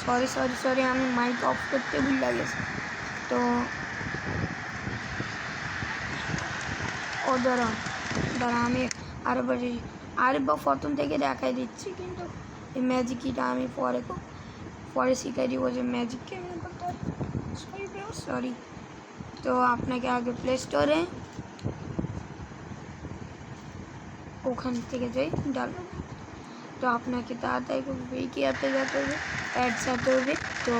Sorry আমি mic of করতে ভুলে গেছি। তো দাঁড়া আমি আরেকবার প্রথম থেকে দেখাই দিচ্ছি, কিন্তু এই ম্যাজিক কিটা আমি পরে শিখাই দিব যে ম্যাজিক কেমন করতে হয়। সরি। তো আপনাকে আগে প্লে স্টোরে ওখান থেকে যাই ডাউনলোড। তো আপনাকে তাড়াতাড়ি কি অ্যাপে যেতে হবে, অ্যাড যেতে হবে, তো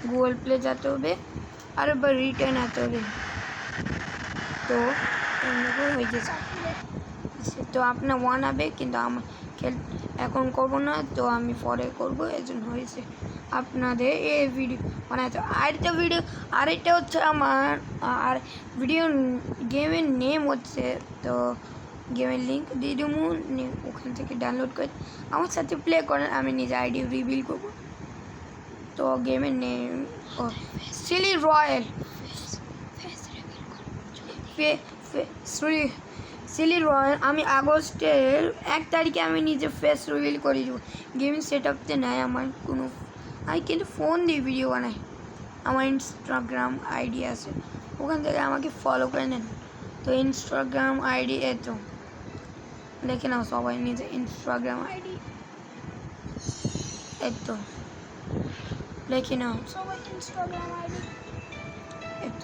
গুগল প্লে যেতে হবে, আর এবার রিটার্ন যেতে হবে। তো হয়ে গেছে। তো আপনার 1 হবে, কিন্তু আমার এখন করবো না, তো আমি পরে করবো, এর জন্য হয়েছে। আপনাদের এই ভিডিও বানাতে আরেকটা হচ্ছে আমার আর ভিডিও গেমের নেম হচ্ছে, তো গেমের লিঙ্ক দিয়ে দেবো, ওখান থেকে ডাউনলোড করে আমার সাথে প্লে করেন, আমি নিজে আইডি রিভিল করবো। তো গেমের name Silly Royale Silly Royale. আমি আগস্টের 1 তারিখে আমি নিজে ফেস রিভিল করে দেবো। গেমিং সেট আপতে নেয় আমার কোনো, আমি কিন্তু ফোন দিয়ে ভিডিও বানাই। আমার ইনস্টাগ্রাম আইডি আছে, ওখান থেকে আমাকে ফলো করে নেন। তো ইনস্টাগ্রাম আইডি এত দেখে নাও সবাই, নিজে ইনস্টাগ্রাম আইডি এত দেখে নাও সবাই, ইনস্টাগ্রাম আইডি এত।